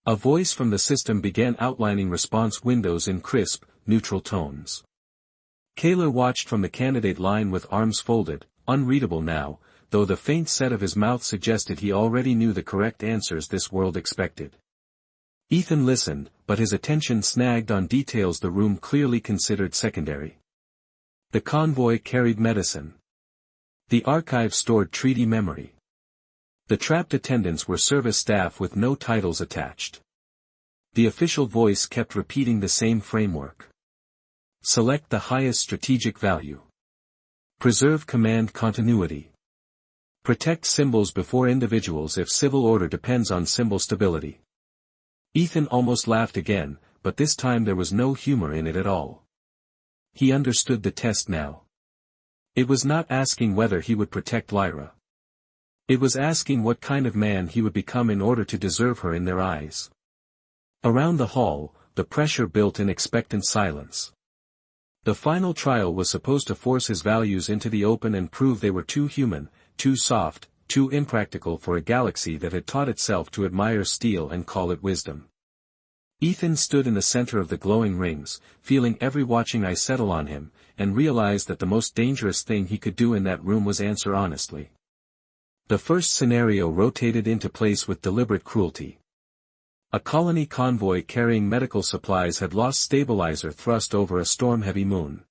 A voice from the system began outlining response windows in crisp, neutral tones. Kaler watched from the candidate line with arms folded, unreadable now, though the faint set of his mouth suggested he already knew the correct answers this world expected. Ethan listened, but his attention snagged on details the room clearly considered secondary. The convoy carried medicine. The archive stored treaty memory. The trapped attendants were service staff with no titles attached. The official voice kept repeating the same framework. Select the highest strategic value. Preserve command continuity. Protect symbols before individuals if civil order depends on symbol stability. Ethan almost laughed again, but this time there was no humor in it at all. He understood the test now. It was not asking whether he would protect Lyra. It was asking what kind of man he would become in order to deserve her in their eyes. Around the hall, the pressure built in expectant silence. The final trial was supposed to force his values into the open and prove they were too human, too soft, too impractical for a galaxy that had taught itself to admire steel and call it wisdom. Ethan stood in the center of the glowing rings, feeling every watching eye settle on him, and realized that the most dangerous thing he could do in that room was answer honestly. The first scenario rotated into place with deliberate cruelty. A colony convoy carrying medical supplies had lost stabilizer thrust over a storm-heavy moon.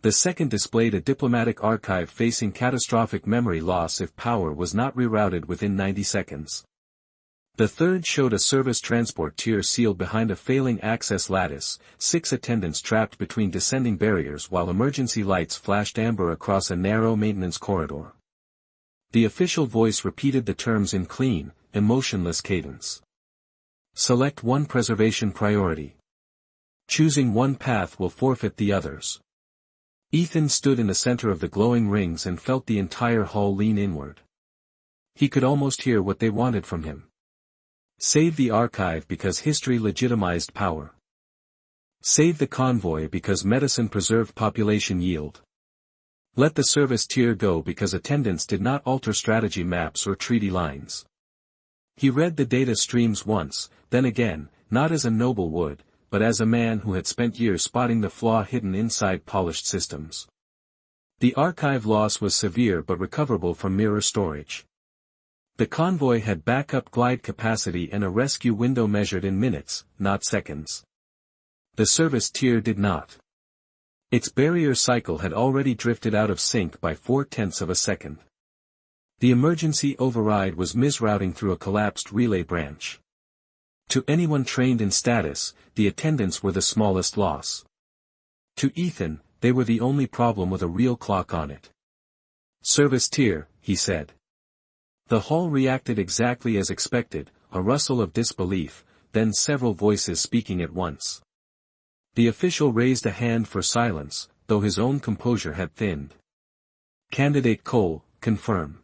The second displayed a diplomatic archive facing catastrophic memory loss if power was not rerouted within 90 seconds. The third showed a service transport tier sealed behind a failing access lattice, 6 attendants trapped between descending barriers while emergency lights flashed amber across a narrow maintenance corridor. The official voice repeated the terms in clean, emotionless cadence. Select one preservation priority. Choosing one path will forfeit the others. Ethan stood in the center of the glowing rings and felt the entire hall lean inward. He could almost hear what they wanted from him. Save the archive because history legitimized power. Save the convoy because medicine preserved population yield. Let the service tier go because attendants did not alter strategy maps or treaty lines. He read the data streams once, then again, not as a noble would, but as a man who had spent years spotting the flaw hidden inside polished systems. The archive loss was severe but recoverable from mirror storage. The convoy had backup glide capacity and a rescue window measured in minutes, not seconds. The service tier did not. Its barrier cycle had already drifted out of sync by 0.4 of a second. The emergency override was misrouting through a collapsed relay branch. To anyone trained in status, the attendants were the smallest loss. To Ethan, they were the only problem with a real clock on it. Service tier, he said. The hall reacted exactly as expected, a rustle of disbelief, then several voices speaking at once. The official raised a hand for silence, though his own composure had thinned. Candidate Cole, confirm.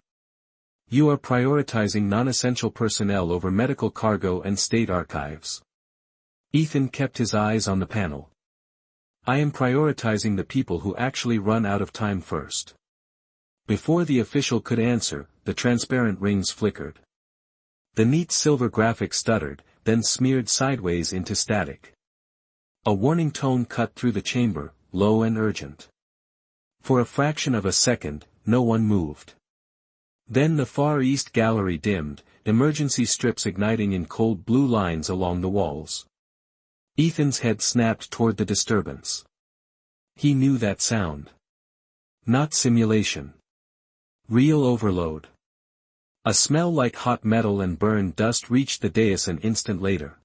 You are prioritizing non-essential personnel over medical cargo and state archives. Ethan kept his eyes on the panel. I am prioritizing the people who actually run out of time first. Before the official could answer, the transparent rings flickered. The neat silver graphic stuttered, then smeared sideways into static. A warning tone cut through the chamber, low and urgent. For a fraction of a second, no one moved. Then the far east gallery dimmed, emergency strips igniting in cold blue lines along the walls. Ethan's head snapped toward the disturbance. He knew that sound. Not simulation. Real overload. A smell like hot metal and burned dust reached the dais an instant later.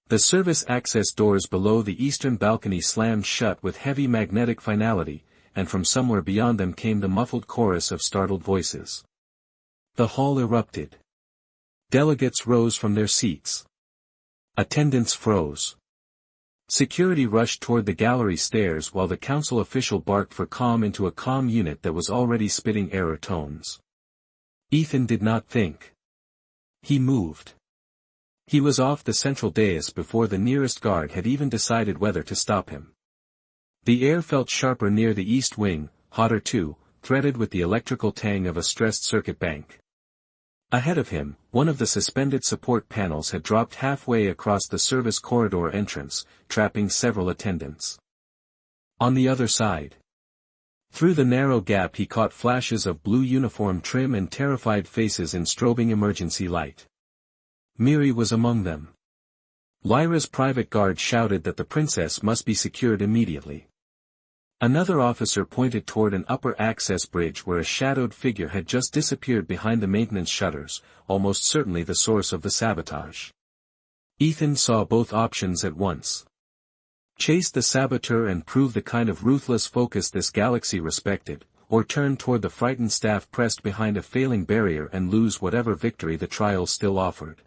The service access doors below the eastern balcony slammed shut with heavy magnetic finality, and from somewhere beyond them came the muffled chorus of startled voices. The hall erupted. Delegates rose from their seats. Attendants froze. Security rushed toward the gallery stairs while the council official barked for calm into a comm unit that was already spitting error tones. Ethan did not think. He moved. He was off the central dais before the nearest guard had even decided whether to stop him. The air felt sharper near the east wing, hotter too, threaded with the electrical tang of a stressed circuit bank. Ahead of him, one of the suspended support panels had dropped halfway across the service corridor entrance, trapping several attendants. On the other side. Through the narrow gap he caught flashes of blue uniform trim and terrified faces in strobing emergency light. Miri was among them. Lyra's private guard shouted that the princess must be secured immediately. Another officer pointed toward an upper access bridge where a shadowed figure had just disappeared behind the maintenance shutters, almost certainly the source of the sabotage. Ethan saw both options at once. Chase the saboteur and prove the kind of ruthless focus this galaxy respected, or turn toward the frightened staff pressed behind a failing barrier and lose whatever victory the trial still offered.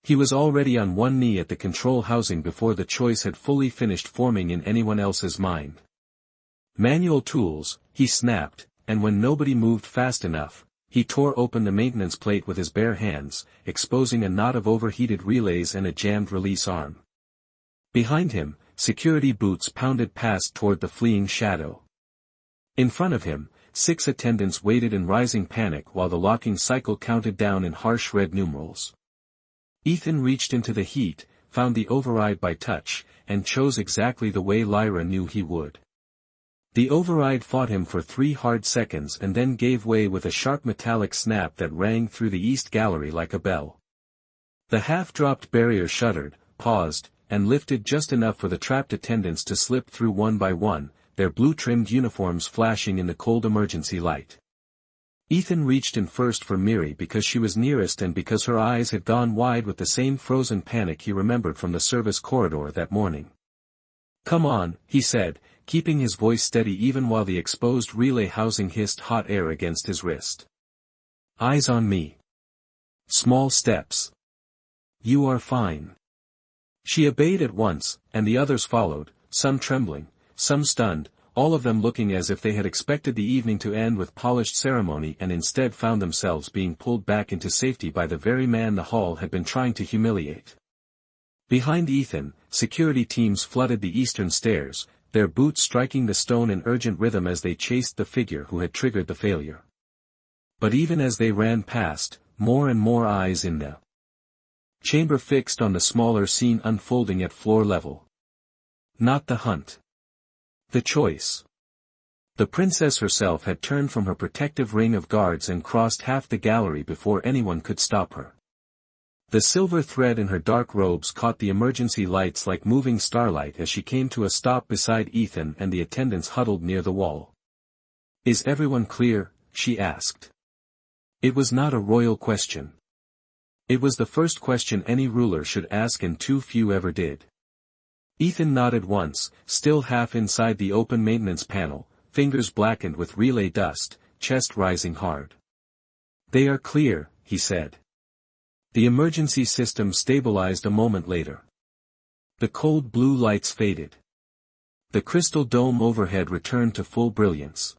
He was already on one knee at the control housing before the choice had fully finished forming in anyone else's mind. Manual tools, he snapped, and when nobody moved fast enough, he tore open the maintenance plate with his bare hands, exposing a knot of overheated relays and a jammed release arm. Behind him, security boots pounded past toward the fleeing shadow. In front of him, 6 attendants waited in rising panic while the locking cycle counted down in harsh red numerals. Ethan reached into the heat, found the override by touch, and chose exactly the way Lyra knew he would. The override fought him for 3 hard seconds and then gave way with a sharp metallic snap that rang through the east gallery like a bell. The half-dropped barrier shuddered, paused, and lifted just enough for the trapped attendants to slip through one by one, their blue-trimmed uniforms flashing in the cold emergency light. Ethan reached in first for Miri because she was nearest and because her eyes had gone wide with the same frozen panic he remembered from the service corridor that morning. "Come on," he said, keeping his voice steady even while the exposed relay housing hissed hot air against his wrist. "Eyes on me. Small steps. You are fine." She obeyed at once, and the others followed, some trembling, some stunned, all of them looking as if they had expected the evening to end with polished ceremony and instead found themselves being pulled back into safety by the very man the hall had been trying to humiliate. Behind Ethan, security teams flooded the eastern stairs, their boots striking the stone in urgent rhythm as they chased the figure who had triggered the failure. But even as they ran past, more and more eyes in the chamber fixed on the smaller scene unfolding at floor level. Not the hunt. The choice. The princess herself had turned from her protective ring of guards and crossed half the gallery before anyone could stop her. The silver thread in her dark robes caught the emergency lights like moving starlight as she came to a stop beside Ethan and the attendants huddled near the wall. "Is everyone clear?" she asked. It was not a royal question. It was the first question any ruler should ask and too few ever did. Ethan nodded once, still half inside the open maintenance panel, fingers blackened with relay dust, chest rising hard. "They are clear," he said. The emergency system stabilized a moment later. The cold blue lights faded. The crystal dome overhead returned to full brilliance.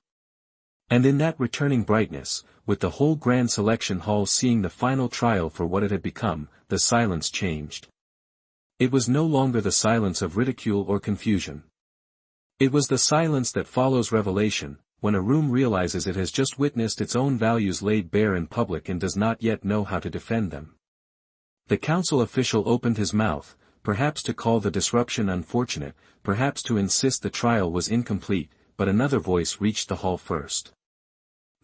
And in that returning brightness, with the whole grand selection hall seeing the final trial for what it had become, the silence changed. It was no longer the silence of ridicule or confusion. It was the silence that follows revelation, when a room realizes it has just witnessed its own values laid bare in public and does not yet know how to defend them. The council official opened his mouth, perhaps to call the disruption unfortunate, perhaps to insist the trial was incomplete, but another voice reached the hall first.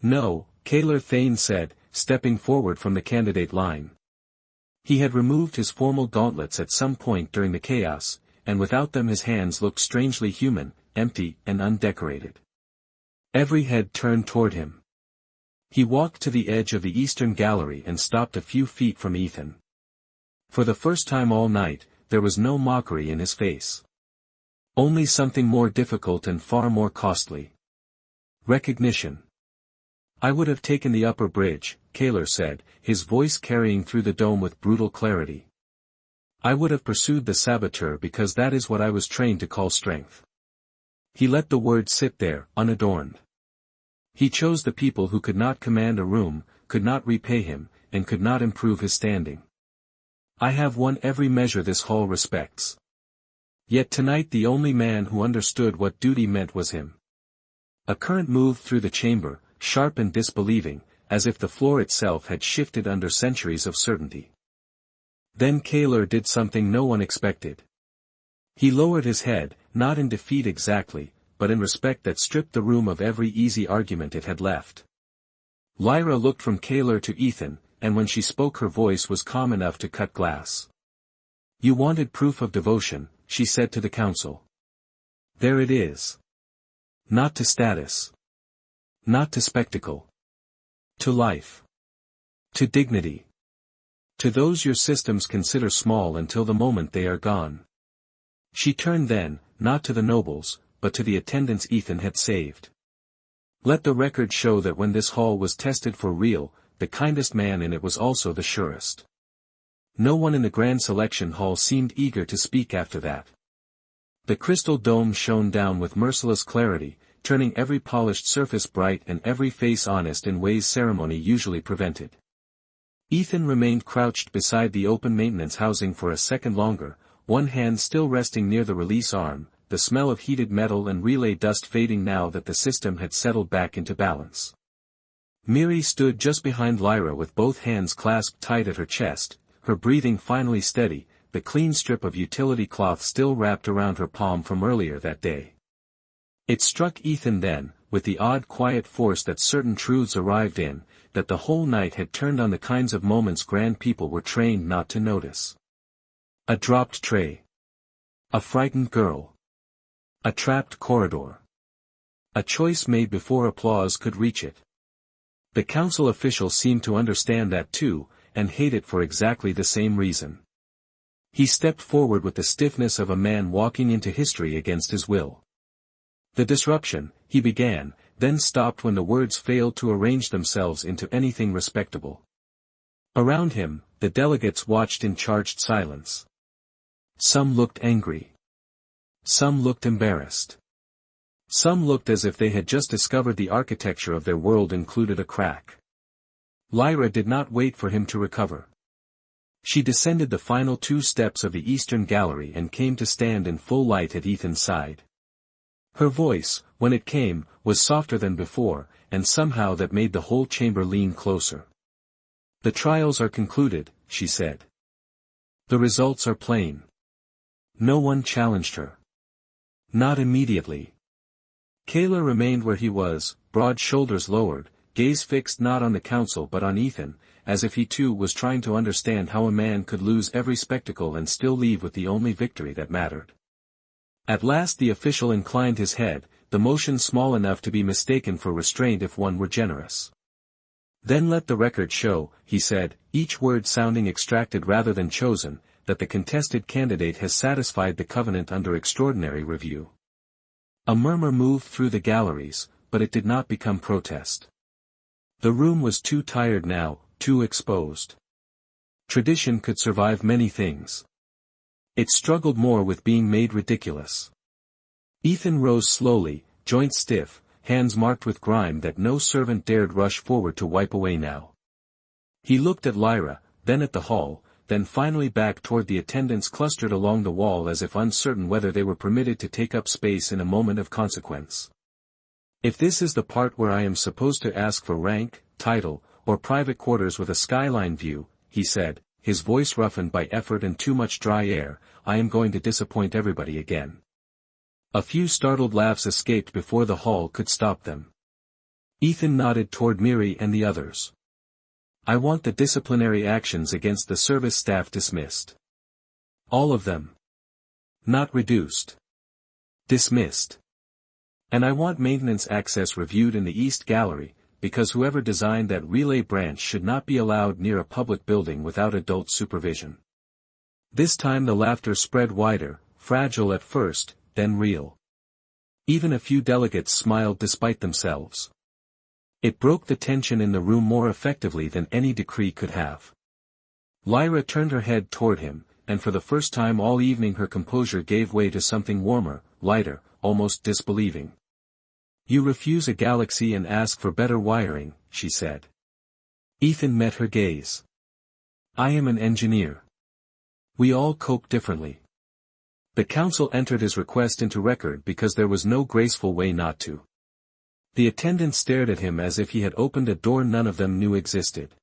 "No," Kaler Thane said, stepping forward from the candidate line. He had removed his formal gauntlets at some point during the chaos, and without them his hands looked strangely human, empty and undecorated. Every head turned toward him. He walked to the edge of the eastern gallery and stopped a few feet from Ethan. For the first time all night, there was no mockery in his face. Only something more difficult and far more costly. Recognition. "I would have taken the upper bridge," Kaler said, his voice carrying through the dome with brutal clarity. "I would have pursued the saboteur because that is what I was trained to call strength." He let the word sit there, unadorned. He chose the people who could not command a room, could not repay him, and could not improve his standing. "I have won every measure this hall respects." Yet tonight the only man who understood what duty meant was him. A current moved through the chamber, sharp and disbelieving, as if the floor itself had shifted under centuries of certainty. Then Kaler did something no one expected. He lowered his head, not in defeat exactly, but in respect that stripped the room of every easy argument it had left. Lyra looked from Kaler to Ethan, and when she spoke her voice was calm enough to cut glass. "You wanted proof of devotion," she said to the council. "There it is. Not to status. Not to spectacle. To life. To dignity. To those your systems consider small until the moment they are gone." She turned then, not to the nobles, but to the attendants Ethan had saved. "Let the record show that when this hall was tested for real, the kindest man in it was also the surest." No one in the grand selection hall seemed eager to speak after that. The crystal dome shone down with merciless clarity, turning every polished surface bright and every face honest in ways ceremony usually prevented. Ethan remained crouched beside the open maintenance housing for a second longer, one hand still resting near the release arm, the smell of heated metal and relay dust fading now that the system had settled back into balance. Miri stood just behind Lyra with both hands clasped tight at her chest, her breathing finally steady, the clean strip of utility cloth still wrapped around her palm from earlier that day. It struck Ethan then, with the odd quiet force that certain truths arrived in, that the whole night had turned on the kinds of moments grand people were trained not to notice. A dropped tray. A frightened girl. A trapped corridor. A choice made before applause could reach it. The council official seemed to understand that too, and hate it for exactly the same reason. He stepped forward with the stiffness of a man walking into history against his will. "The disruption," he began, then stopped when the words failed to arrange themselves into anything respectable. Around him, the delegates watched in charged silence. Some looked angry. Some looked embarrassed. Some looked as if they had just discovered the architecture of their world included a crack. Lyra did not wait for him to recover. She descended the final 2 steps of the eastern gallery and came to stand in full light at Ethan's side. Her voice, when it came, was softer than before, and somehow that made the whole chamber lean closer. "The trials are concluded," she said. "The results are plain." No one challenged her. Not immediately. Kaler remained where he was, broad shoulders lowered, gaze fixed not on the council but on Ethan, as if he too was trying to understand how a man could lose every spectacle and still leave with the only victory that mattered. At last the official inclined his head, the motion small enough to be mistaken for restraint if one were generous. "Then let the record show," he said, each word sounding extracted rather than chosen, "that the contested candidate has satisfied the covenant under extraordinary review." A murmur moved through the galleries, but it did not become protest. The room was too tired now, too exposed. Tradition could survive many things. It struggled more with being made ridiculous. Ethan rose slowly, joints stiff, hands marked with grime that no servant dared rush forward to wipe away now. He looked at Lyra, then at the hall, then finally back toward the attendants clustered along the wall as if uncertain whether they were permitted to take up space in a moment of consequence. "If this is the part where I am supposed to ask for rank, title, or private quarters with a skyline view," he said, his voice roughened by effort and too much dry air, "I am going to disappoint everybody again." A few startled laughs escaped before the hall could stop them. Ethan nodded toward Miri and the others. I want the disciplinary actions against the service staff dismissed. All of them. Not reduced. Dismissed. And I want maintenance access reviewed in the East Gallery, because whoever designed that relay branch should not be allowed near a public building without adult supervision. This time the laughter spread wider, fragile at first, then real. Even a few delegates smiled despite themselves. It broke the tension in the room more effectively than any decree could have. Lyra turned her head toward him, and for the first time all evening her composure gave way to something warmer, lighter, almost disbelieving. You refuse a galaxy and ask for better wiring, she said. Ethan met her gaze. I am an engineer. We all cope differently. The council entered his request into record because there was no graceful way not to. The attendants stared at him as if he had opened a door none of them knew existed.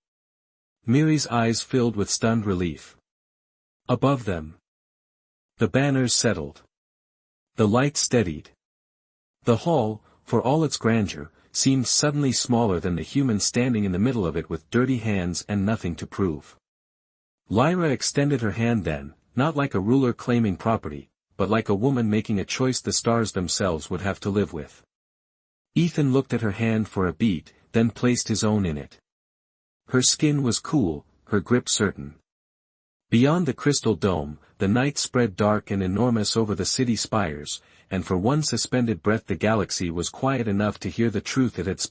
Miri's eyes filled with stunned relief. Above them. The banners settled. The light steadied. The hall, for all its grandeur, seemed suddenly smaller than the human standing in the middle of it with dirty hands and nothing to prove. Lyra extended her hand then, not like a ruler claiming property, but like a woman making a choice the stars themselves would have to live with. Ethan looked at her hand for a beat, then placed his own in it. Her skin was cool, her grip certain. Beyond the crystal dome, the night spread dark and enormous over the city spires, and for one suspended breath the galaxy was quiet enough to hear the truth it had spoken.